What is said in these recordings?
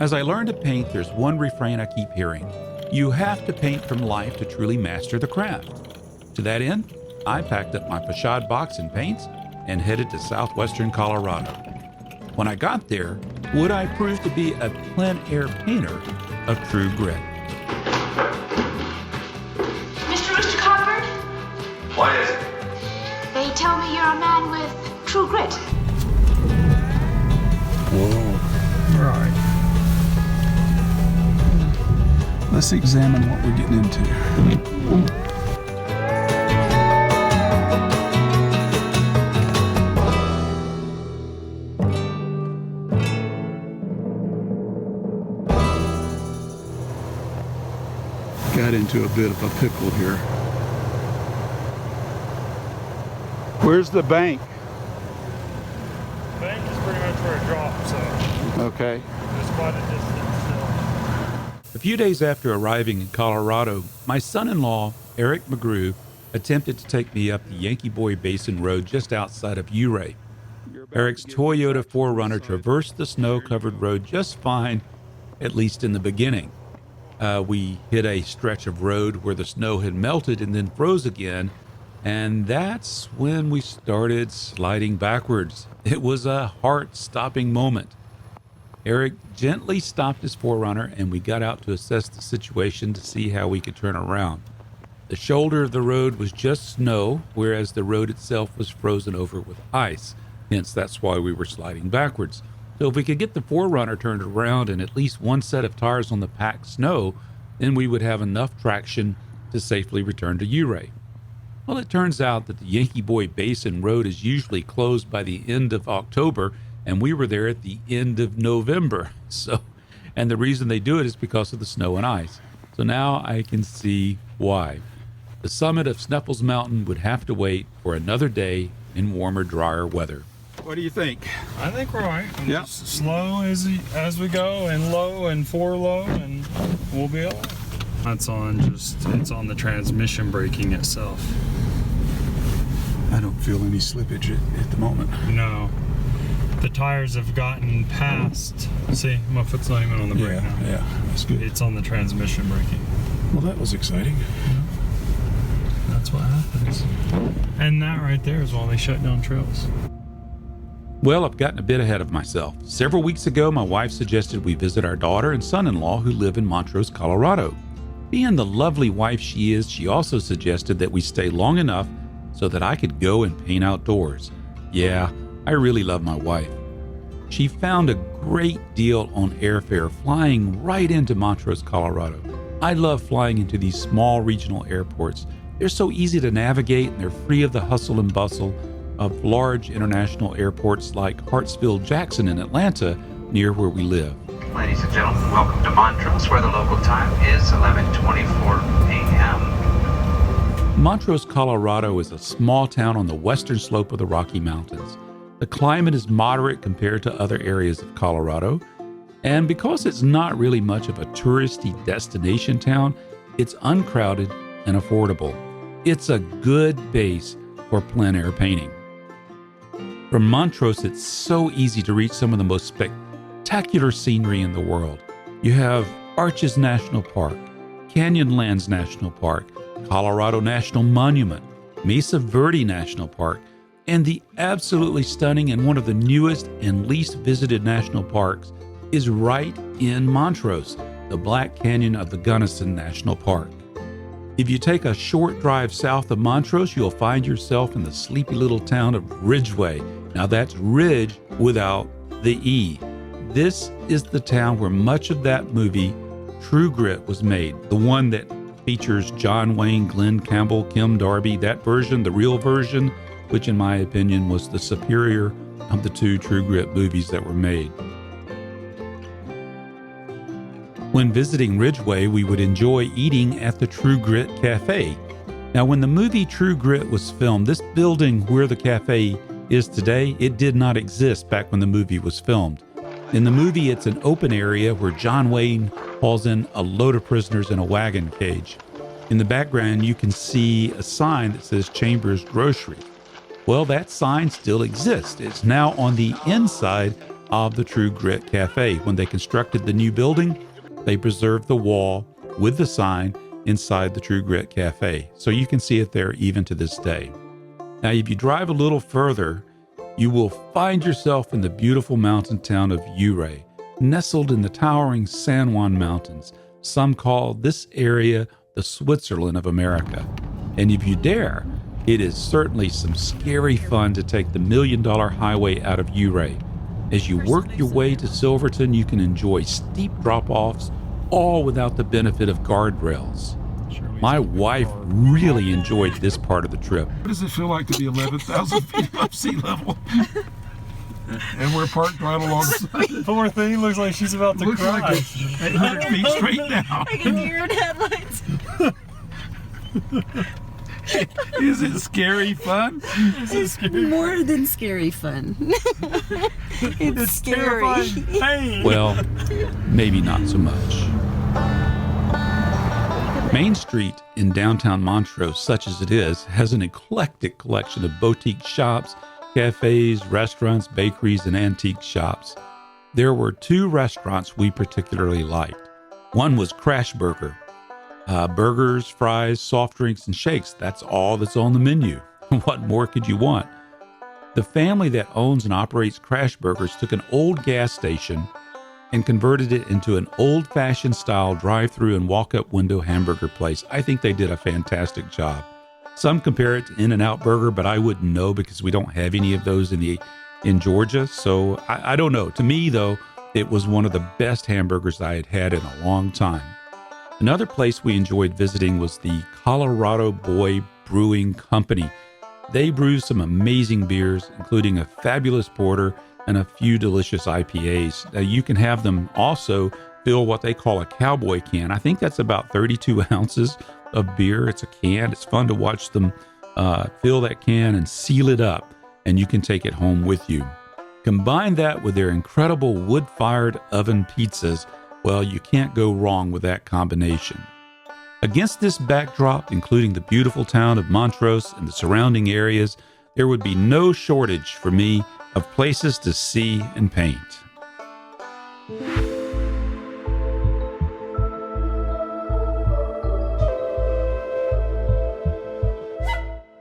As I learn to paint, there's one refrain I keep hearing. You have to paint from life to truly master the craft. To that end, I packed up my pochade box and paints and headed to southwestern Colorado. When I got there, would I prove to be a plein air painter of true grit? Mr. Rooster Cogburn? What is it? They tell me you're a man with true grit. Whoa. Right. Let's examine what we're getting into. Got into a bit of a pickle here. Where's the bank? Bank is pretty much where it drops, so Okay. there's quite a distance still. A few days after arriving in Colorado, my son-in-law, Eric McGrew, attempted to take me up the Yankee Boy Basin Road just outside of Ouray. Eric's Toyota 4Runner traversed the snow-covered road just fine, at least in the beginning. We hit a stretch of road where the snow had melted and then froze again, and that's when we started sliding backwards. It was a heart-stopping moment. Eric gently stopped his 4Runner, and we got out to assess the situation to see how we could turn around. The shoulder of the road was just snow, whereas the road itself was frozen over with ice. Hence, that's why we were sliding backwards. So if we could get the 4Runner turned around and at least one set of tires on the packed snow, then we would have enough traction to safely return to Ouray. Well, it turns out that the Yankee Boy Basin Road is usually closed by the end of October, and we were there at the end of November. And the reason they do it is because of the snow and ice. So now I can see why. The summit of Snuffles Mountain would have to wait for another day in warmer, drier weather. What do you think? I think we're all right. Yeah. Just slow as we go, and low and 4 low, and we'll be all right. It's on the transmission braking itself. I don't feel any slippage at the moment. No. The tires have gotten past. See, my foot's not even on the brake now. Yeah, that's good. It's on the transmission braking. Well, that was exciting. That's what happens. And that right there is why they shut down trails. Well, I've gotten a bit ahead of myself. Several weeks ago, my wife suggested we visit our daughter and son-in-law who live in Montrose, Colorado. Being the lovely wife she is, she also suggested that we stay long enough so that I could go and paint outdoors. Yeah, I really love my wife. She found a great deal on airfare flying right into Montrose, Colorado. I love flying into these small regional airports. They're so easy to navigate and they're free of the hustle and bustle of large international airports like Hartsfield-Jackson in Atlanta, near where we live. Ladies and gentlemen, welcome to Montrose, where the local time is 11:24 a.m. Montrose, Colorado is a small town on the western slope of the Rocky Mountains. The climate is moderate compared to other areas of Colorado, and because it's not really much of a touristy destination town, it's uncrowded and affordable. It's a good base for plein air painting. From Montrose, it's so easy to reach some of the most spectacular scenery in the world. You have Arches National Park, Canyonlands National Park, Colorado National Monument, Mesa Verde National Park, and the absolutely stunning and one of the newest and least visited national parks is right in Montrose, the Black Canyon of the Gunnison National Park. If you take a short drive south of Montrose, you'll find yourself in the sleepy little town of Ridgway. Now that's Ridge without the E. This is the town where much of that movie, True Grit, was made. The one that features John Wayne, Glenn Campbell, Kim Darby, that version, the real version, which in my opinion was the superior of the two True Grit movies that were made. When visiting Ridgway, we would enjoy eating at the True Grit Cafe. Now, when the movie True Grit was filmed, this building where the cafe is today, it did not exist back when the movie was filmed. In the movie, it's an open area where John Wayne hauls in a load of prisoners in a wagon cage. In the background, you can see a sign that says Chambers Grocery. Well, that sign still exists. It's now on the inside of the True Grit Cafe. When they constructed the new building, they preserved the wall with the sign inside the True Grit Cafe. So you can see it there even to this day. Now, if you drive a little further, you will find yourself in the beautiful mountain town of Ouray, nestled in the towering San Juan Mountains. Some call this area the Switzerland of America. And if you dare, it is certainly some scary fun to take the $1 Million Highway out of Ouray. As you work your way to Silverton, you can enjoy steep drop-offs, all without the benefit of guardrails. My wife really enjoyed this part of the trip. What does it feel like to be 11,000 feet above sea level? And we're parked right alongside. Poor thing looks like she's about to Looks cry. like it's 800 feet straight down. I can hear your headlights. Is it scary fun? It's more than scary fun. It's scary. Terrifying pain. Well, maybe not so much. Main Street in downtown Montrose, such as it is, has an eclectic collection of boutique shops, cafes, restaurants, bakeries, and antique shops. There were 2 restaurants we particularly liked. One was Crash Burger. Burgers, fries, soft drinks, and shakes. That's all that's on the menu. What more could you want? The family that owns and operates Crash Burgers took an old gas station and converted it into an old-fashioned style drive-through and walk-up window hamburger place. I think they did a fantastic job. Some compare it to In-N-Out Burger, but I wouldn't know because we don't have any of those in Georgia. So I don't know. To me, though, it was one of the best hamburgers I had had in a long time. Another place we enjoyed visiting was the Colorado Boy Brewing Company. They brew some amazing beers, including a fabulous porter and a few delicious IPAs. Now, you can have them also fill what they call a cowboy can. I think that's about 32 ounces of beer. It's a can. It's fun to watch them fill that can and seal it up, and you can take it home with you. Combine that with their incredible wood-fired oven pizzas. Well, you can't go wrong with that combination. Against this backdrop, including the beautiful town of Montrose and the surrounding areas, there would be no shortage for me of places to see and paint.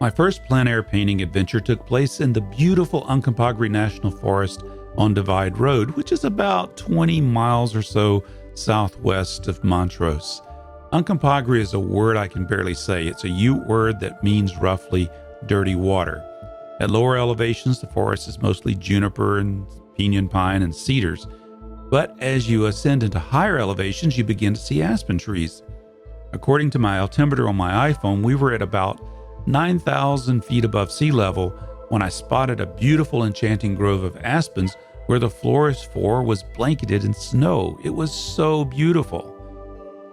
My first plein air painting adventure took place in the beautiful Uncompaghre National Forest on Divide Road, which is about 20 miles or so southwest of Montrose. Uncompaghre is a word I can barely say. It's a Ute word that means roughly dirty water. At lower elevations, the forest is mostly juniper and pinyon pine and cedars. But as you ascend into higher elevations, you begin to see aspen trees. According to my altimeter on my iPhone, we were at about 9,000 feet above sea level when I spotted a beautiful enchanting grove of aspens where the forest floor was blanketed in snow. It was so beautiful.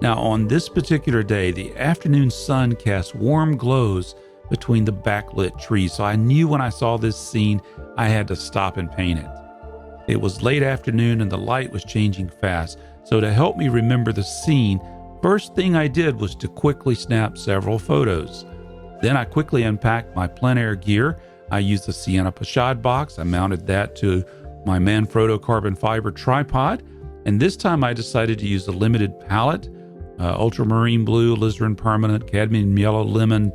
Now, on this particular day, the afternoon sun cast warm glows between the backlit trees, so I knew when I saw this scene, I had to stop and paint it. It was late afternoon and the light was changing fast, so to help me remember the scene, first thing I did was to quickly snap several photos. Then I quickly unpacked my plein air gear. I used a Sienna Pochade box. I mounted that to my Manfrotto carbon fiber tripod, and this time I decided to use a limited palette, ultramarine blue, alizarin permanent, cadmium yellow, lemon,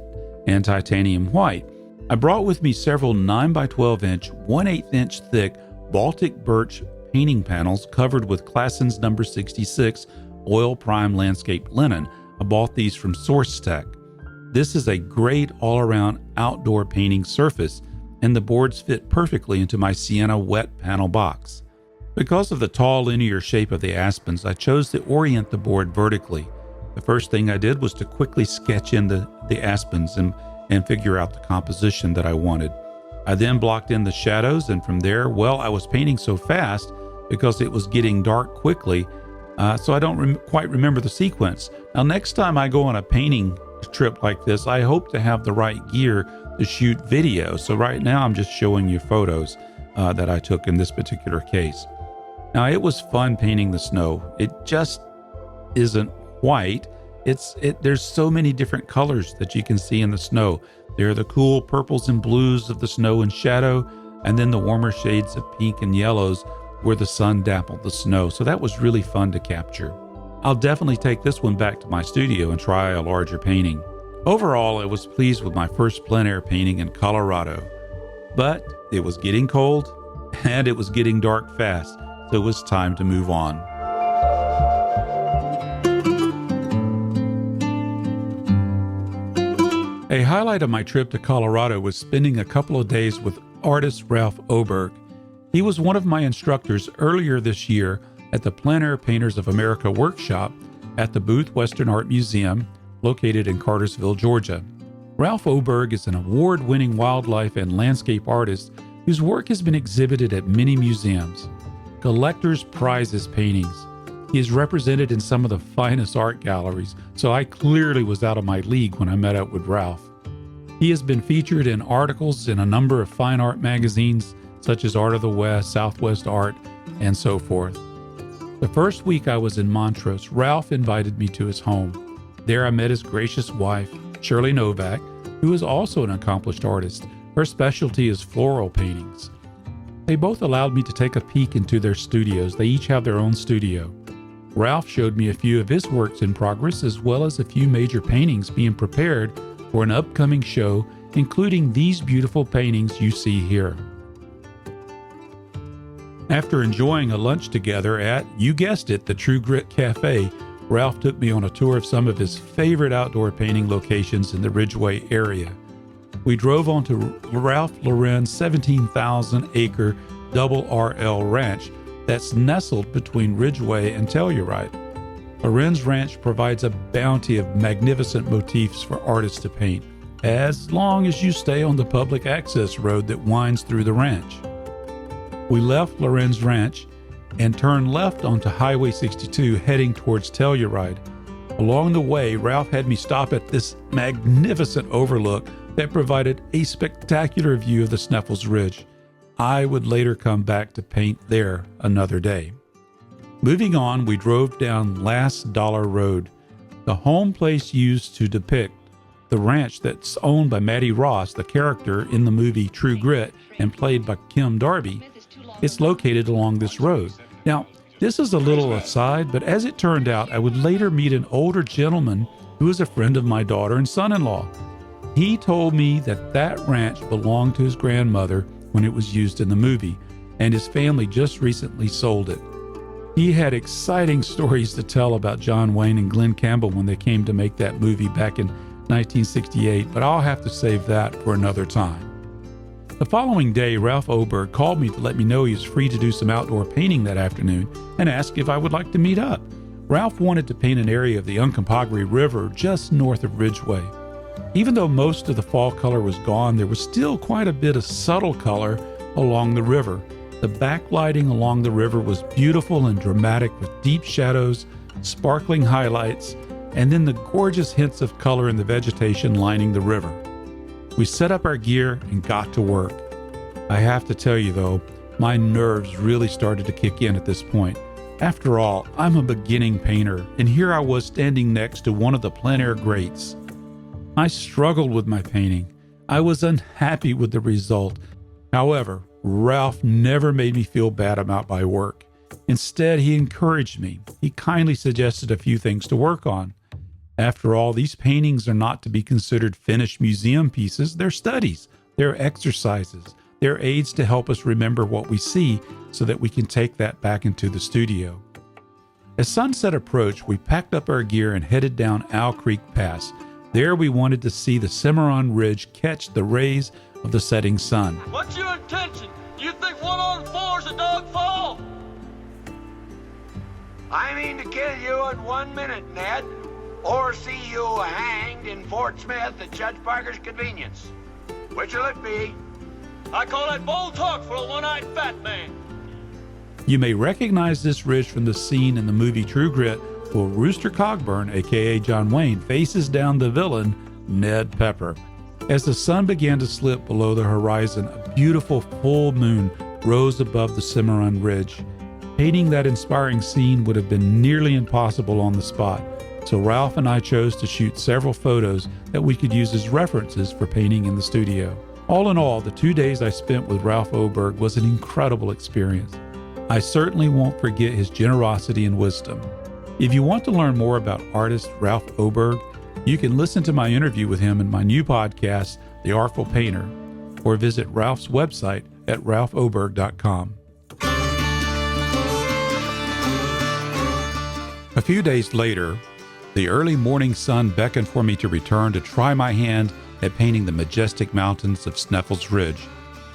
and titanium white. I brought with me several 9x12 inch, 1/8 inch thick Baltic birch painting panels covered with Classen's number 66 oil prime landscape linen. I bought these from SourceTech. This is a great all-around outdoor painting surface, and the boards fit perfectly into my Sienna wet panel box. Because of the tall linear shape of the aspens, I chose to orient the board vertically. The first thing I did was to quickly sketch in the aspens and figure out the composition that I wanted. I then blocked in the shadows, and from there, well, I was painting so fast because it was getting dark quickly, so I don't quite remember the sequence. Now, next time I go on a painting trip like this, I hope to have the right gear to shoot video. So right now I'm just showing you photos that I took in this particular case. Now, it was fun painting the snow. It just isn't white. There's so many different colors that you can see in the snow. There are the cool purples and blues of the snow and shadow, and then the warmer shades of pink and yellows where the sun dappled the snow, so that was really fun to capture. I'll definitely take this one back to my studio and try a larger painting. Overall, I was pleased with my first plein air painting in Colorado, but it was getting cold and it was getting dark fast, so it was time to move on. A highlight of my trip to Colorado was spending a couple of days with artist Ralph Oberg. He was one of my instructors earlier this year at the Plein Air Painters of America workshop at the Booth Western Art Museum, located in Cartersville, Georgia. Ralph Oberg is an award-winning wildlife and landscape artist whose work has been exhibited at many museums. Collectors prize his paintings. He is represented in some of the finest art galleries, so I clearly was out of my league when I met up with Ralph. He has been featured in articles in a number of fine art magazines, such as Art of the West, Southwest Art, and so forth. The first week I was in Montrose, Ralph invited me to his home. There I met his gracious wife, Shirley Novak, who is also an accomplished artist. Her specialty is floral paintings. They both allowed me to take a peek into their studios. They each have their own studio. Ralph showed me a few of his works in progress, as well as a few major paintings being prepared for an upcoming show, including these beautiful paintings you see here. After enjoying a lunch together at, you guessed it, the True Grit Cafe, Ralph took me on a tour of some of his favorite outdoor painting locations in the Ridgeway area. We drove onto Ralph Lauren's 17,000-acre double RL ranch that's nestled between Ridgeway and Telluride. Lauren's ranch provides a bounty of magnificent motifs for artists to paint, as long as you stay on the public access road that winds through the ranch. We left Lauren's ranch and turned left onto Highway 62 heading towards Telluride. Along the way, Ralph had me stop at this magnificent overlook that provided a spectacular view of the Sneffels Ridge. I would later come back to paint there another day. Moving on, we drove down Last Dollar Road, the home place used to depict the ranch that's owned by Maddie Ross, the character in the movie True Grit and played by Kim Darby. It's located along this road. Now, this is a little aside, but as it turned out, I would later meet an older gentleman who is a friend of my daughter and son-in-law. He told me that that ranch belonged to his grandmother when it was used in the movie, and his family just recently sold it. He had exciting stories to tell about John Wayne and Glenn Campbell when they came to make that movie back in 1968, but I'll have to save that for another time. The following day, Ralph Oberg called me to let me know he was free to do some outdoor painting that afternoon and asked if I would like to meet up. Ralph wanted to paint an area of the Uncompaghre River just north of Ridgeway. Even though most of the fall color was gone, there was still quite a bit of subtle color along the river. The backlighting along the river was beautiful and dramatic with deep shadows, sparkling highlights, and then the gorgeous hints of color in the vegetation lining the river. We set up our gear and got to work. I have to tell you though, my nerves really started to kick in at this point. After all, I'm a beginning painter, and here I was standing next to one of the plein air greats. I struggled with my painting. I was unhappy with the result. However, Ralph never made me feel bad about my work. Instead, he encouraged me. He kindly suggested a few things to work on. After all, these paintings are not to be considered finished museum pieces. They're studies. They're exercises. They're aids to help us remember what we see so that we can take that back into the studio. As sunset approached, we packed up our gear and headed down Owl Creek Pass. There we wanted to see the Cimarron Ridge catch the rays of the setting sun. What's your intention? You think 1 on 4's a dog fall? I mean to kill you in 1 minute, Ned. Or see you hanged in Fort Smith at Judge Parker's convenience. Which'll it be? I call that bold talk for a one-eyed fat man. You may recognize this ridge from the scene in the movie True Grit, where Rooster Cogburn, aka John Wayne, faces down the villain, Ned Pepper. As the sun began to slip below the horizon, a beautiful full moon rose above the Cimarron Ridge. Painting that inspiring scene would have been nearly impossible on the spot, so Ralph and I chose to shoot several photos that we could use as references for painting in the studio. All in all, the 2 days I spent with Ralph Oberg was an incredible experience. I certainly won't forget his generosity and wisdom. If you want to learn more about artist Ralph Oberg, you can listen to my interview with him in my new podcast, The Artful Painter, or visit Ralph's website at ralphoberg.com. A few days later, the early morning sun beckoned for me to return to try my hand at painting the majestic mountains of Sneffels Ridge.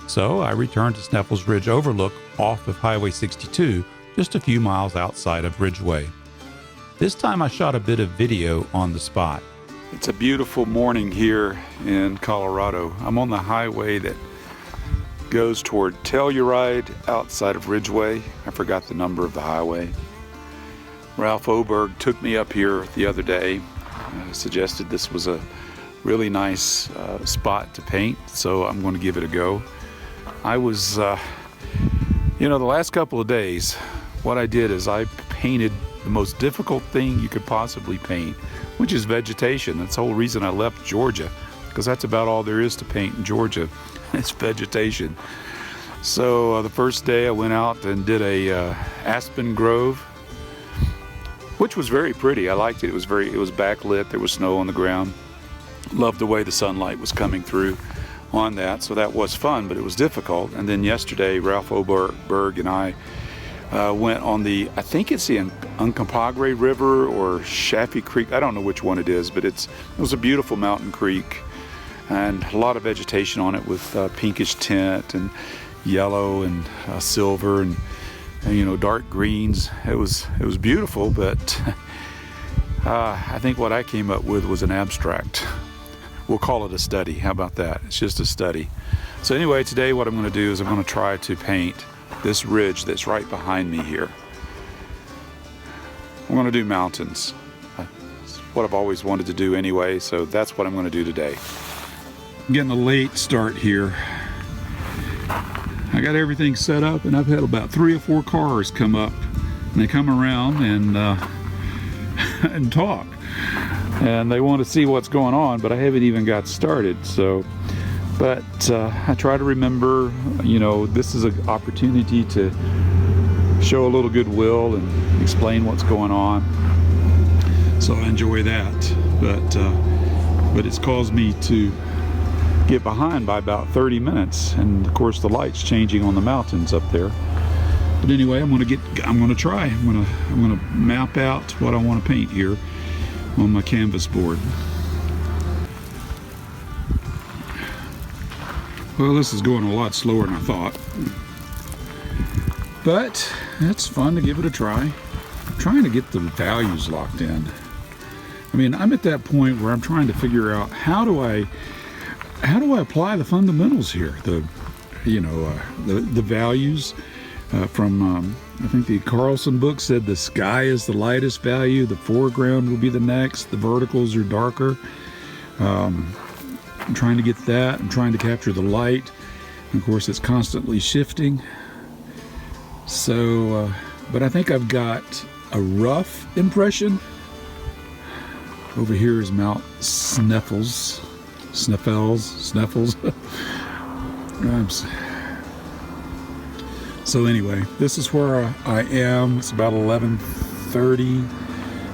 So I returned to Sneffels Ridge Overlook off of Highway 62, just a few miles outside of Ridgeway. This time I shot a bit of video on the spot. It's a beautiful morning here in Colorado. I'm on the highway that goes toward Telluride outside of Ridgeway. I forgot the number of the highway. Ralph Oberg took me up here the other day, suggested this was a really nice spot to paint, so I'm going to give it a go. I was, the last couple of days, what I did is I painted the most difficult thing you could possibly paint, which is vegetation. That's the whole reason I left Georgia, because that's about all there is to paint in Georgia. It's vegetation. So the first day I went out and did a aspen grove, which was very pretty. I liked it. It was backlit. There was snow on the ground. Loved the way the sunlight was coming through on that. So that was fun, but it was difficult. And then yesterday, Ralph Oberg and I went on I think it's the Uncompaghre River or Chaffee Creek. I don't know which one it is, but it was a beautiful mountain creek and a lot of vegetation on it with pinkish tint and yellow and silver and dark greens. It was beautiful, but I think what I came up with was an abstract. We'll call it a study. How about that? It's just a study. So anyway, today what I'm going to do is I'm going to try to paint this ridge that's right behind me here. I'm going to do mountains. It's what I've always wanted to do anyway, so that's what I'm going to do today. I'm getting a late start here. I got everything set up, and I've had about 3 or 4 cars come up, and they come around and and talk, and they want to see what's going on, but I haven't even got started. So, but I try to remember, this is an opportunity to show a little goodwill and explain what's going on. So I enjoy that, but it's caused me to get behind by about 30 minutes, and of course the light's changing on the mountains up there. But anyway, I'm gonna try. I'm gonna map out what I want to paint here on my canvas board. Well, this is going a lot slower than I thought, but it's fun to give it a try. I'm trying to get the values locked in. I mean, I'm at that point where I'm trying to figure out how do I apply the fundamentals here? The values from I think the Carlson book said the sky is the lightest value, the foreground will be the next, the verticals are darker. I'm trying to get that. I'm trying to capture the light. And of course, it's constantly shifting. So, but I think I've got a rough impression. Over here is Mount Sneffels. So anyway, this is where I am. It's about 11:30.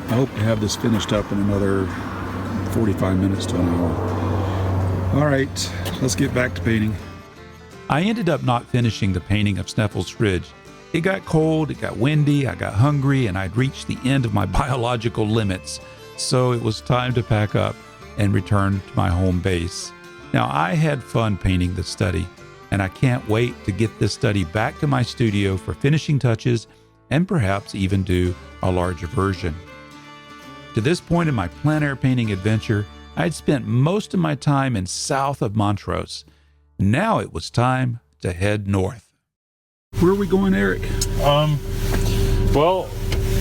I hope to have this finished up in another 45 minutes to an hour. All right, let's get back to painting. I ended up not finishing the painting of Sneffels Ridge. It got cold, it got windy, I got hungry, and I'd reached the end of my biological limits. So it was time to pack up and return to my home base. Now, I had fun painting the study, and I can't wait to get this study back to my studio for finishing touches and perhaps even do a larger version. To this point in my plein air painting adventure, I'd spent most of my time in south of Montrose. Now it was time to head north. Where are we going, Eric? Well,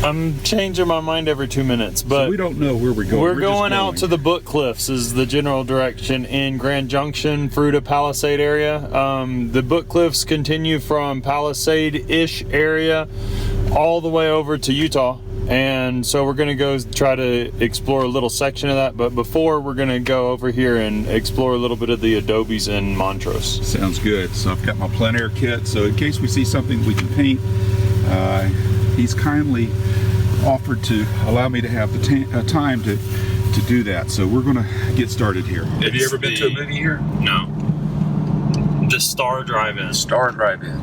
I'm changing my mind every 2 minutes, but so we don't know where we're going. We're going out to the Book Cliffs is the general direction in Grand Junction, Fruita Palisade area. The Book Cliffs continue from Palisade-ish area all the way over to Utah. And so we're going to go try to explore a little section of that. But before, we're going to go over here and explore a little bit of the Adobes in Montrose. Sounds good. So I've got my plein air kit. So in case we see something we can paint, He's kindly offered to allow me to have the time to do that. So we're going to get started here. Have you ever been to a movie here? No. The Star Drive-In. Star Drive-In.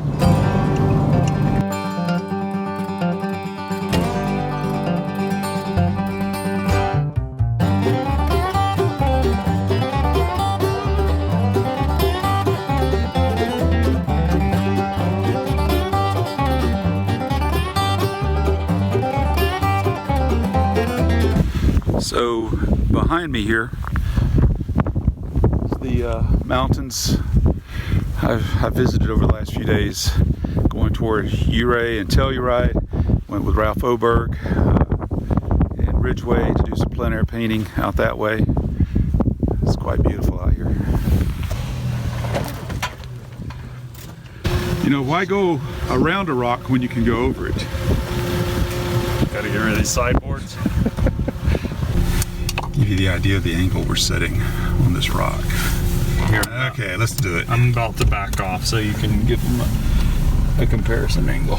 So behind me here is the mountains I've visited over the last few days, going toward Ouray and Telluride. Went with Ralph Oberg and Ridgeway to do some plein air painting out that way. It's quite beautiful out here. You know, why go around a rock when you can go over it? Gotta get rid of these sideboards. Give you the idea of the angle we're setting on this rock. Here. Okay, let's do it. I'm about to back off so you can give them a comparison angle.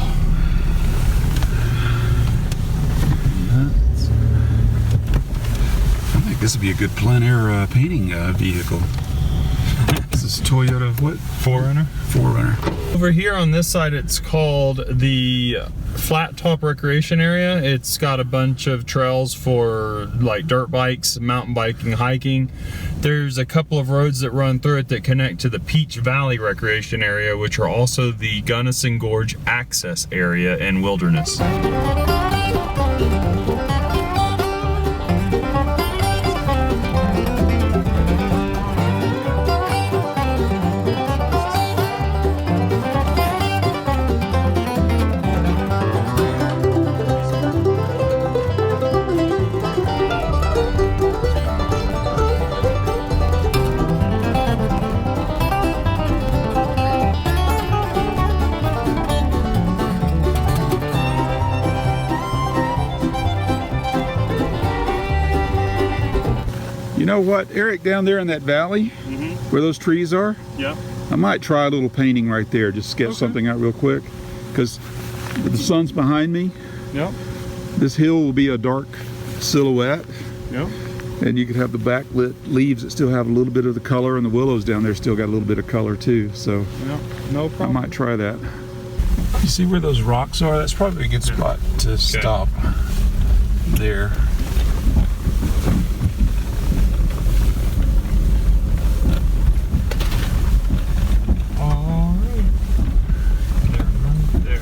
I think this would be a good plein air painting vehicle. This is Toyota what? 4Runner? 4Runner. Over here on this side, it's called the Flat Top Recreation Area. It's got a bunch of trails for like dirt bikes, mountain biking, hiking. There's a couple of roads that run through it that connect to the Peach Valley Recreation Area, which are also the Gunnison Gorge Access Area and Wilderness. You know what, Eric, down there in that valley, where those trees are, Yeah. I might try a little painting right there, just sketch something out real quick, because the sun's behind me. Yep. This hill will be a dark silhouette, Yep. and you could have the backlit leaves that still have a little bit of the color, and the willows down there still got a little bit of color too, so Yep. No I problem. might try that. You see where those rocks are? That's probably a good spot to stop there.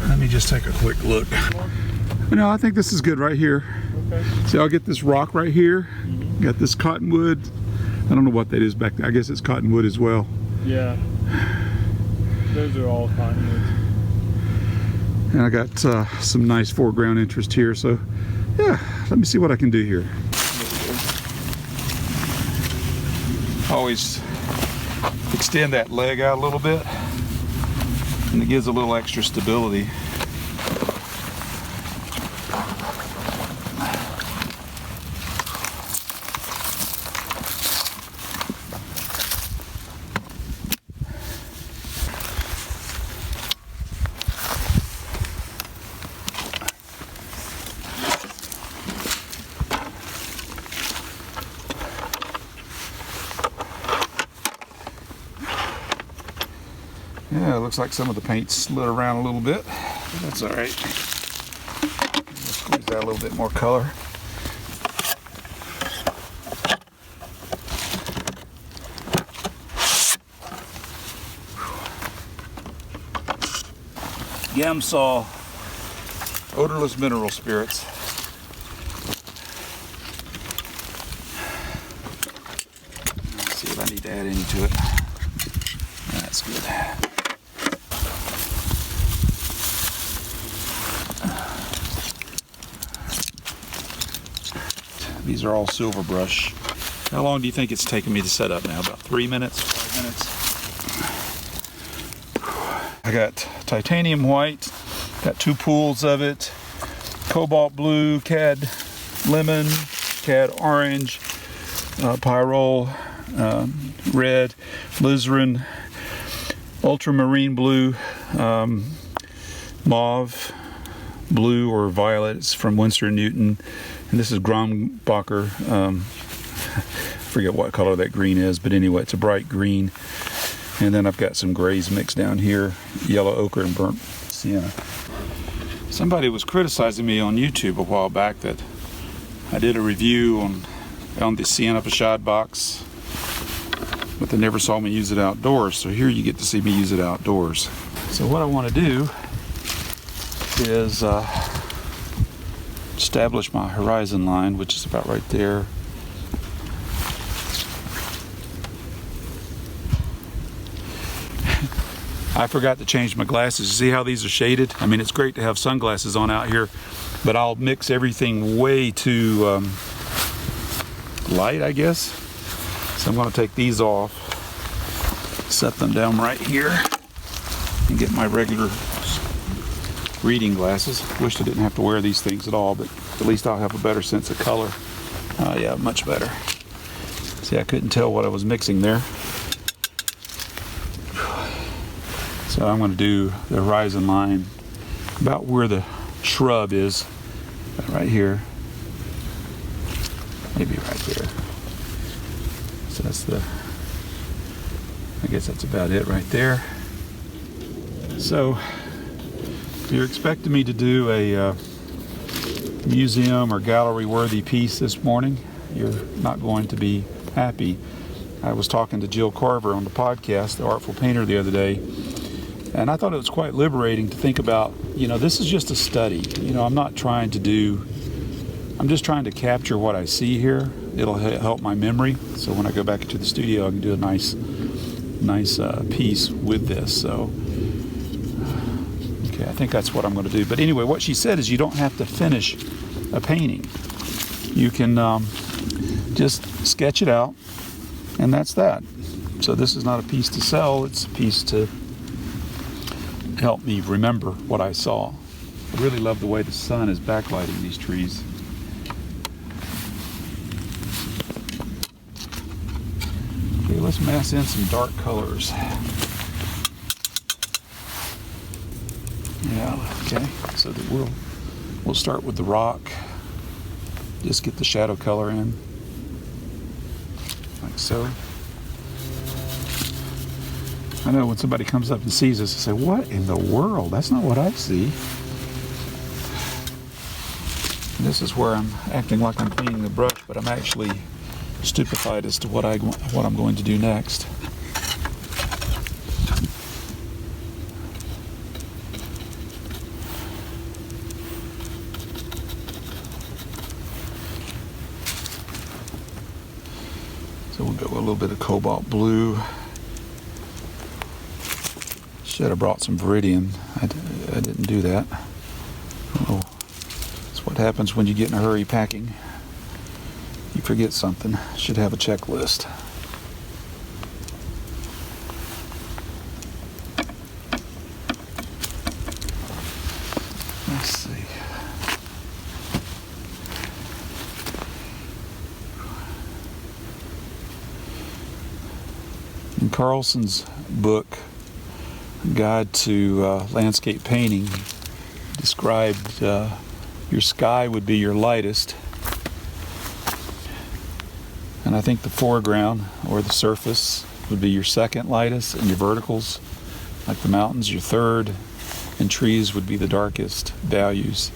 Let me just take a quick look. No, I think this is good right here. Okay. See, I'll get this rock right here. Got this cottonwood. I don't know what that is back there. I guess it's cottonwood as well. Yeah. Those are all cottonwoods. And I got some nice foreground interest here. So, yeah, let me see what I can do here. Always extend that leg out a little bit, and it gives a little extra stability. Yeah, it looks like some of the paint slid around a little bit. That's all right. Squeeze out a little bit more color. Gamsol odorless mineral spirits. Let's see if I need to add any to it. That's good. These are all silver brush. How long do you think it's taken me to set up now? About 3 minutes, 5 minutes? I got titanium white, got 2 pools of it, cobalt blue, cad lemon, cad orange, pyrrole, red, alizarin, ultramarine blue, mauve, blue or violet. It's from Winsor & Newton. And this is Grombacher. I forget what color that green is, but anyway, it's a bright green. And then I've got some grays mixed down here, yellow ochre and burnt sienna. Somebody was criticizing me on YouTube a while back that I did a review on the Sienna Facade box, but they never saw me use it outdoors. So here you get to see me use it outdoors. So what I want to do is establish my horizon line, which is about right there. I forgot to change my glasses. You see how these are shaded? I mean, it's great to have sunglasses on out here, but I'll mix everything way too light, I guess. So I'm going to take these off, set them down right here, and get my regular reading glasses. Wish I didn't have to wear these things at all, but at least I'll have a better sense of color. Yeah, much better. See, I couldn't tell what I was mixing there. So I'm going to do the horizon line about where the shrub is, right here, maybe right there. So that's I guess that's about it right there. So if you're expecting me to do a museum or gallery worthy piece this morning, you're not going to be happy. I was talking to Jill Carver on the podcast, the Artful Painter, the other day, and I thought it was quite liberating to think about, this is just a study. I'm not trying to I'm just trying to capture what I see here. It'll help my memory, so when I go back into the studio, I can do a nice piece with this. So, okay, I think that's what I'm going to do. But anyway, what she said is you don't have to finish a painting. You can just sketch it out, and that's that. So this is not a piece to sell, it's a piece to help me remember what I saw. I really love the way the sun is backlighting these trees. Okay, let's mass in some dark colors. Yeah, okay, so that we'll start with the rock. Just get the shadow color in, like so. I know when somebody comes up and sees this, they say, "What in the world? That's not what I see." And this is where I'm acting like I'm cleaning the brush, but I'm actually stupefied as to what I'm going to do next. So we'll go a little bit of cobalt blue. Should have brought some Viridian. I didn't do that. Oh, that's what happens when you get in a hurry packing. You forget something. Should have a checklist. Let's see. In Carlson's book, Guide to Landscape Painting, described your sky would be your lightest, and I think the foreground or the surface would be your second lightest, and your verticals, like the mountains, your third, and trees would be the darkest values.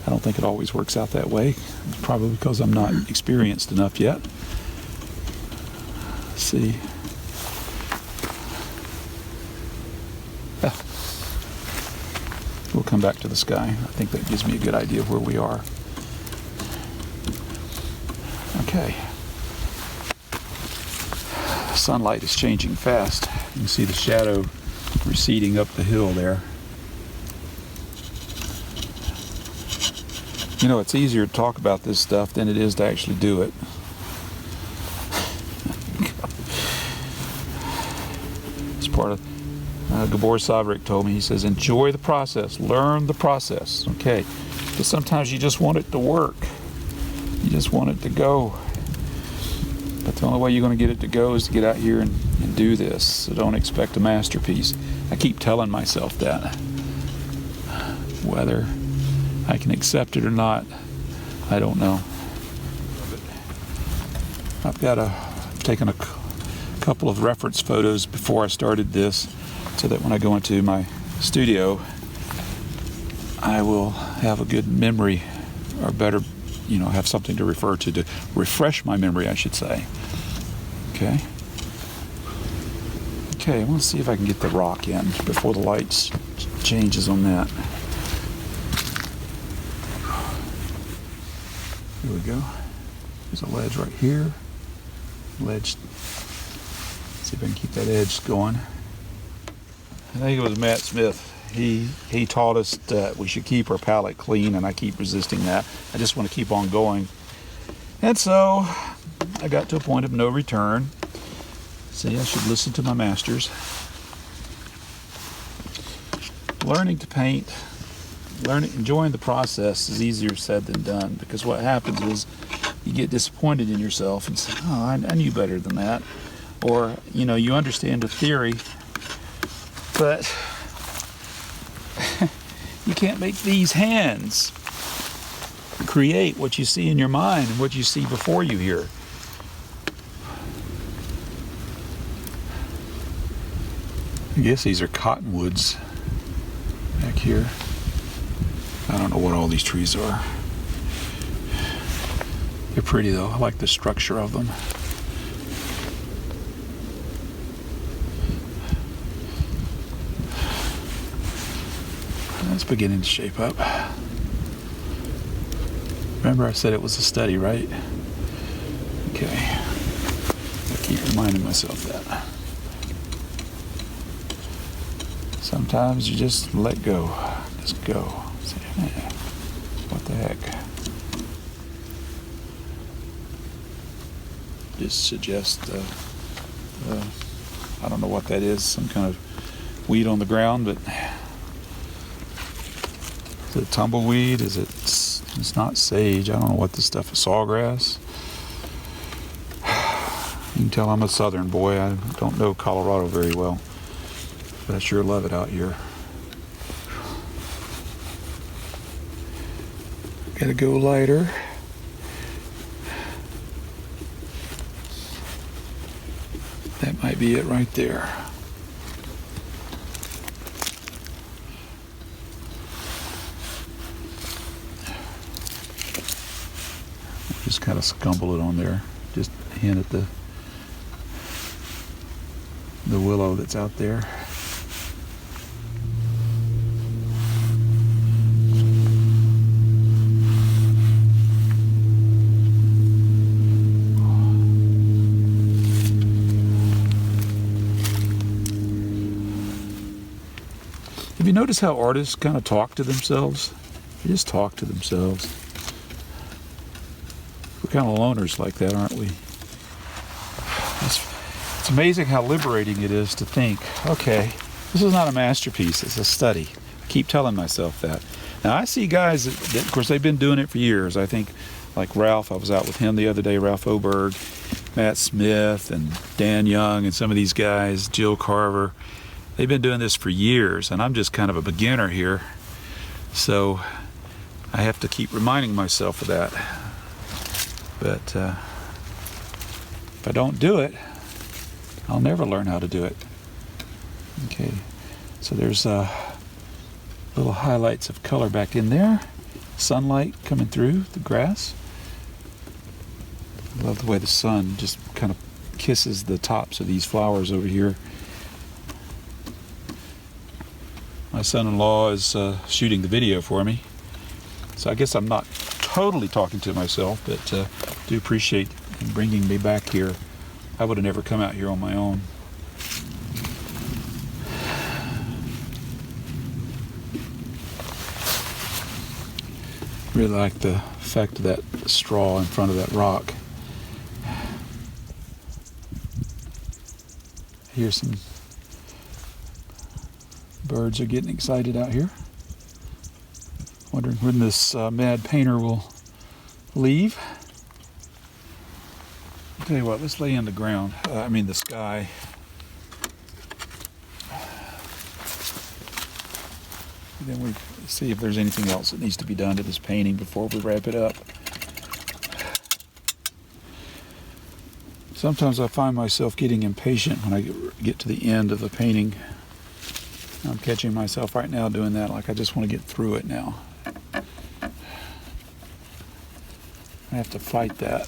I don't think it always works out that way. It's probably because I'm not experienced enough yet. Let's see. We'll come back to the sky. I think that gives me a good idea of where we are. Okay. Sunlight is changing fast. You can see the shadow receding up the hill there. It's easier to talk about this stuff than it is to actually do it. It's part of Gabor Savrik told me, he says, enjoy the process, learn the process, okay? But sometimes you just want it to work. You just want it to go. But the only way you're going to get it to go is to get out here and do this. So don't expect a masterpiece. I keep telling myself that. Whether I can accept it or not, I don't know. I've got taken a couple of reference photos before I started this, so that when I go into my studio, I will have a good memory, or better, you know, have something to refer to refresh my memory, I should say. Okay. Okay, I want to see if I can get the rock in before the light changes on that. Here we go. There's a ledge right here. Ledge. See if I can keep that edge going. I think it was Matt Smith. He taught us that we should keep our palette clean, and I keep resisting that. I just want to keep on going. And so I got to a point of no return. See, I should listen to my masters. Learning to paint, enjoying the process is easier said than done, because what happens is you get disappointed in yourself and say, oh, I knew better than that. Or, you know, you understand the theory, but you can't make these hands create what you see in your mind and what you see before you here. I guess these are cottonwoods back here. I don't know what all these trees are. They're pretty though. I like the structure of them. It's beginning to shape up. Remember I said it was a study, right? Okay. I keep reminding myself that. Sometimes you just let go. Just go. Say, hey, what the heck? Just suggest, I don't know what that is, some kind of weed on the ground, but is it tumbleweed? Is it? It's not sage. I don't know what this stuff is. Sawgrass. You can tell I'm a southern boy. I don't know Colorado very well, but I sure love it out here. Gotta go lighter. That might be it right there. Just kind of scumble it on there. Just hint at the willow that's out there. Have you noticed how artists kind of talk to themselves? They just talk to themselves. We're kind of loners like that, aren't we? It's amazing how liberating it is to think, okay, this is not a masterpiece, it's a study. I keep telling myself that. Now I see guys that of course, they've been doing it for years. I think like Ralph, I was out with him the other day, Ralph Oberg, Matt Smith, and Dan Young, and some of these guys, Jill Carver. They've been doing this for years, and I'm just kind of a beginner here. So I have to keep reminding myself of that. But if I don't do it, I'll never learn how to do it. Okay, so there's little highlights of color back in there. Sunlight coming through the grass. I love the way the sun just kind of kisses the tops of these flowers over here. My son-in-law is shooting the video for me, so I guess I'm not totally talking to myself, but do appreciate him bringing me back here. I would have never come out here on my own. Really like the effect of that straw in front of that rock. I hear some birds are getting excited out here. Wondering when this mad painter will leave. I'll tell you what, let's lay in the ground. The sky. And then see if there's anything else that needs to be done to this painting before we wrap it up. Sometimes I find myself getting impatient when I get to the end of the painting. I'm catching myself right now doing that, like I just want to get through it now. I have to fight that.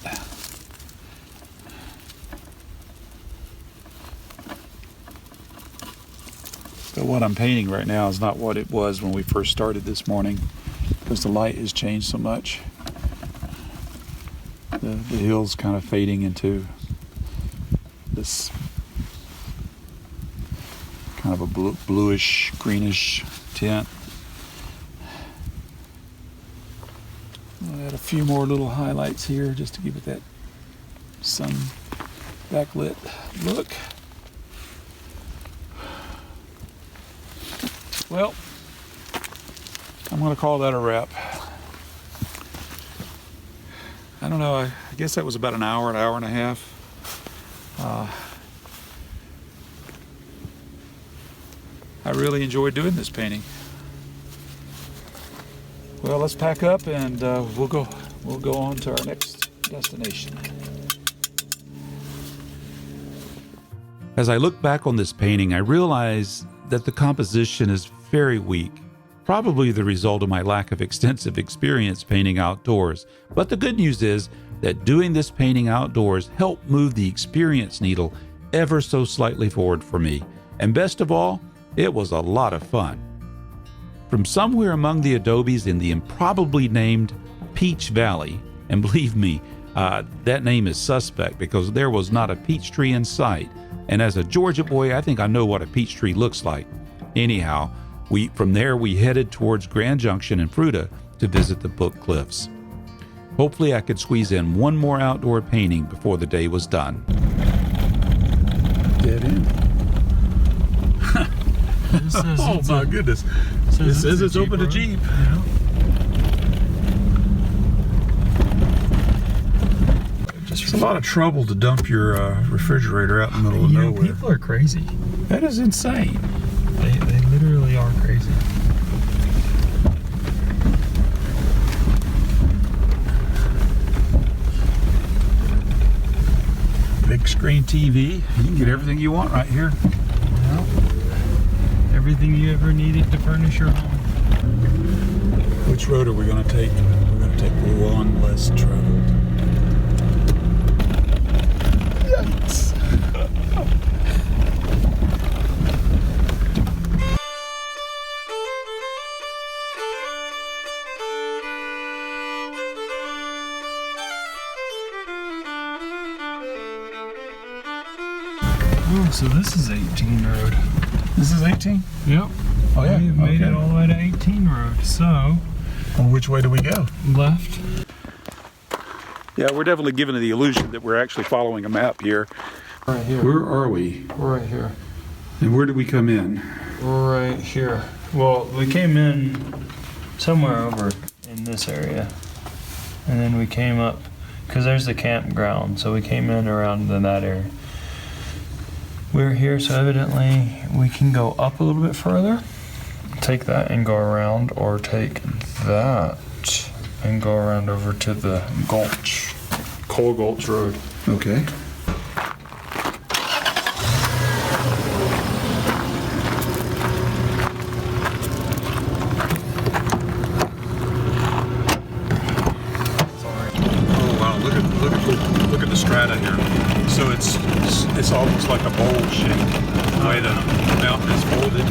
But what I'm painting right now is not what it was when we first started this morning, because the light has changed so much. The hill's kind of fading into this kind of a bluish, greenish tint. I'll add a few more little highlights here just to give it that sun backlit look. Well, I'm going to call that a wrap. I don't know, I guess that was about an hour and a half. I really enjoyed doing this painting. Well, let's pack up and we'll go on to our next destination. As I look back on this painting, I realize that the composition is very weak, probably the result of my lack of extensive experience painting outdoors. But the good news is that doing this painting outdoors helped move the experience needle ever so slightly forward for me. And best of all, it was a lot of fun. From somewhere among the adobes in the improbably named Peach Valley, and believe me, that name is suspect because there was not a peach tree in sight. And as a Georgia boy, I think I know what a peach tree looks like. Anyhow, from there we headed towards Grand Junction and Fruita to visit the Book Cliffs. Hopefully I could squeeze in one more outdoor painting before the day was done. Dead end. Oh my goodness. It says it's open to Jeep. Yeah. It's a lot of trouble to dump your refrigerator out in the middle of nowhere. People are crazy. That is insane. They literally are crazy. Big screen TV. You can get everything you want right here. Yeah. Everything you ever needed to furnish your home. Which road are we going to take? We're going to take one less traveled. Yikes. Oh, so this is 18 road. This is 18? Yep. Oh yeah. We've made it all the way to 18 road. So, Well, which way do we go? left. Yeah, we're definitely given the illusion that we're actually following a map here. Right here. Where are we? Right here. And where did we come in? Right here. Well, we came in somewhere over in this area. And then we came up, because there's the campground, so we came in around in that area. We're here, so evidently we can go up a little bit further, take that and go around, or take that and go around over to the Gulch, Coal Gulch Road. Okay. Look at the strata here. So it's almost like a bowl shape, the way the mountain is folded.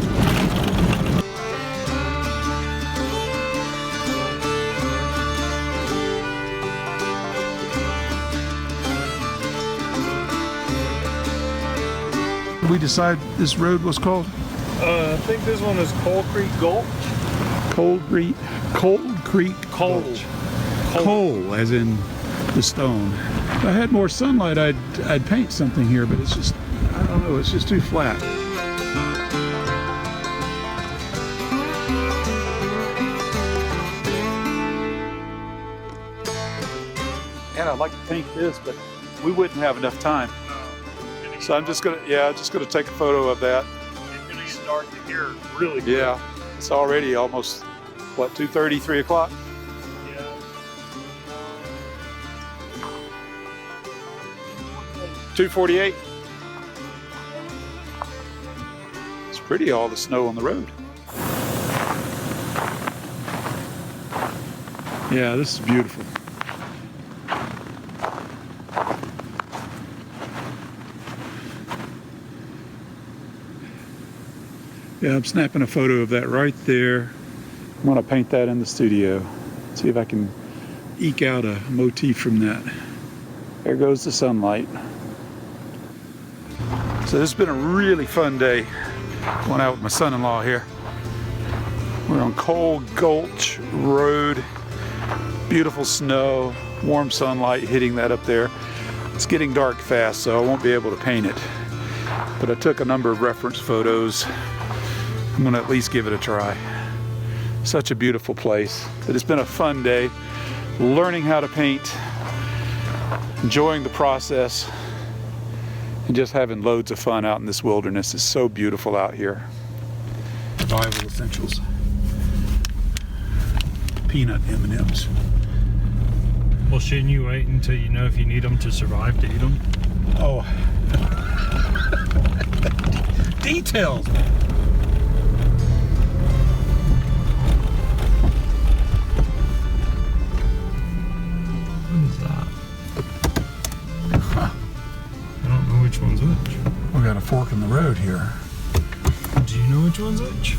What did we decide this road was called? I think this one is Coal Creek Gulch. Cold Creek Gulch. Coal, as in the stone. If I had more sunlight, I'd paint something here, but it's just, I don't know, it's just too flat. And I'd like to paint this, but we wouldn't have enough time. So I'm just gonna take a photo of that. It's gonna get dark in here really quick. Yeah, it's already almost what, 2:30, 3 o'clock? Yeah. 2:48. It's pretty, all the snow on the road. Yeah, this is beautiful. Yeah, I'm snapping a photo of that right there. I'm gonna paint that in the studio. See if I can eke out a motif from that. There goes the sunlight. So this has been a really fun day going out with my son-in-law here. We're on Coal Gulch Road. Beautiful snow, warm sunlight hitting that up there. It's getting dark fast, so I won't be able to paint it. But I took a number of reference photos. I'm gonna at least give it a try. Such a beautiful place. But it's been a fun day, learning how to paint, enjoying the process, and just having loads of fun out in this wilderness. It's so beautiful out here. Survival essentials. Peanut M&Ms. Well, shouldn't you wait until you know if you need them to survive to eat them? Oh. Details. What is that? I don't know which one's which. We got a fork in the road here. Do you know which one's which?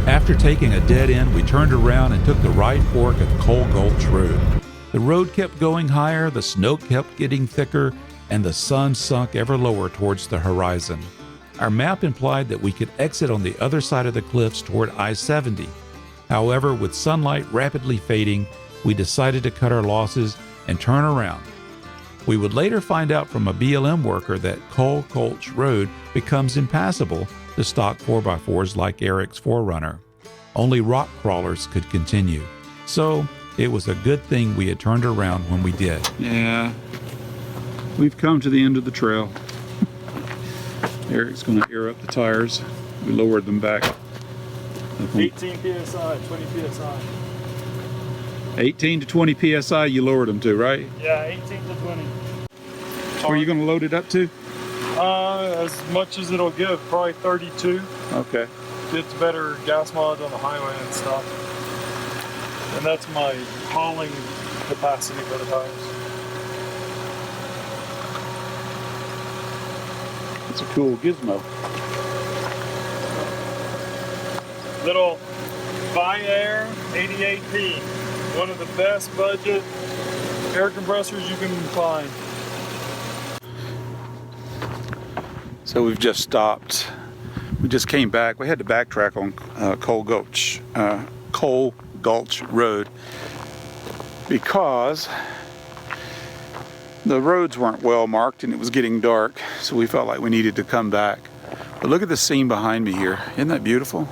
After taking a dead end, we turned around and took the right fork of Coal Gulch Road. The road kept going higher, the snow kept getting thicker, and the sun sunk ever lower towards the horizon. Our map implied that we could exit on the other side of the cliffs toward I-70. However, with sunlight rapidly fading, we decided to cut our losses and turn around. We would later find out from a BLM worker that Coal Gulch Road becomes impassable to stock 4x4s like Eric's 4Runner. Only rock crawlers could continue. So it was a good thing we had turned around when we did. Yeah, we've come to the end of the trail. Eric's going to air up the tires. We lowered them back. 18 psi, 20 psi. 18 to 20 psi you lowered them to, right? Yeah, 18 to 20. Where are you going to load it up to? As much as it'll give, probably 32. Okay. Gets better gas mileage on the highway and stuff. And that's my hauling capacity for the tires. It's a cool gizmo. Little Bi-Air 88P. One of the best budget air compressors you can find. So we've just stopped. We just came back. We had to backtrack on Coal Gulch Road because the roads weren't well marked and it was getting dark, so we felt like we needed to come back. But look at the scene behind me here. Isn't that beautiful?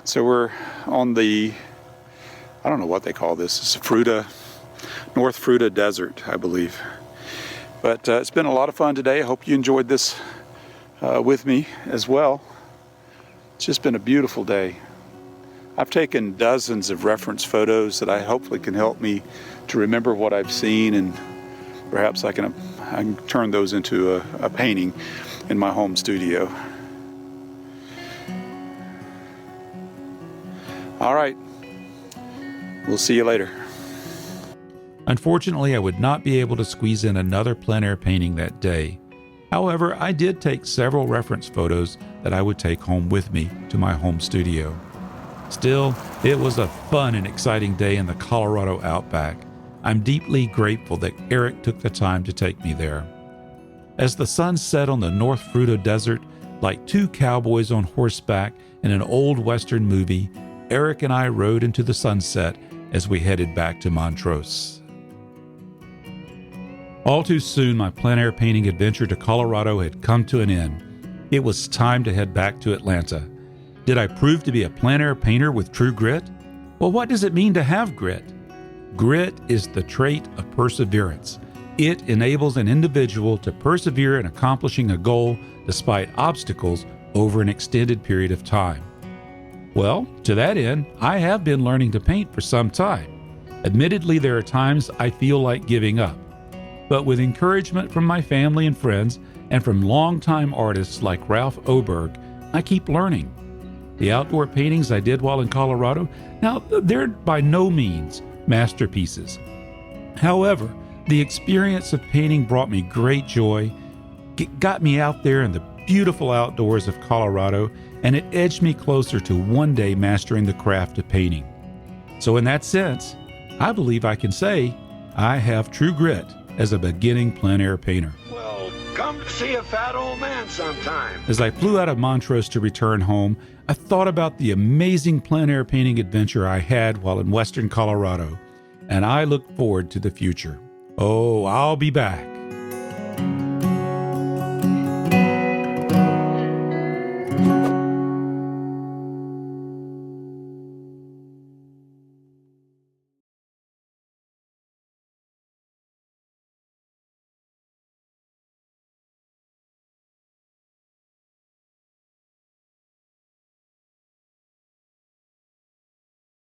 So we're on the, I don't know what they call this. It's North Fruita Desert, I believe. But it's been a lot of fun today. I hope you enjoyed this with me as well. It's just been a beautiful day. I've taken dozens of reference photos that I hopefully can help me to remember what I've seen, and perhaps I can turn those into a painting in my home studio. All right, we'll see you later. Unfortunately, I would not be able to squeeze in another plein air painting that day. However, I did take several reference photos that I would take home with me to my home studio. Still, it was a fun and exciting day in the Colorado outback. I'm deeply grateful that Eric took the time to take me there. As the sun set on the North Fruita Desert, like two cowboys on horseback in an old Western movie, Eric and I rode into the sunset as we headed back to Montrose. All too soon, my plein air painting adventure to Colorado had come to an end. It was time to head back to Atlanta. Did I prove to be a plein air painter with true grit? Well, what does it mean to have grit? Grit is the trait of perseverance. It enables an individual to persevere in accomplishing a goal despite obstacles over an extended period of time. Well, to that end, I have been learning to paint for some time. Admittedly, there are times I feel like giving up, but with encouragement from my family and friends and from longtime artists like Ralph Oberg, I keep learning. The outdoor paintings I did while in Colorado, now they're by no means masterpieces. However, the experience of painting brought me great joy, got me out there in the beautiful outdoors of Colorado, and it edged me closer to one day mastering the craft of painting. So in that sense, I believe I can say I have true grit as a beginning plein air painter. Well, come to see a fat old man sometime. As I flew out of Montrose to return home, I thought about the amazing plein air painting adventure I had while in western Colorado, and I look forward to the future. Oh, I'll be back.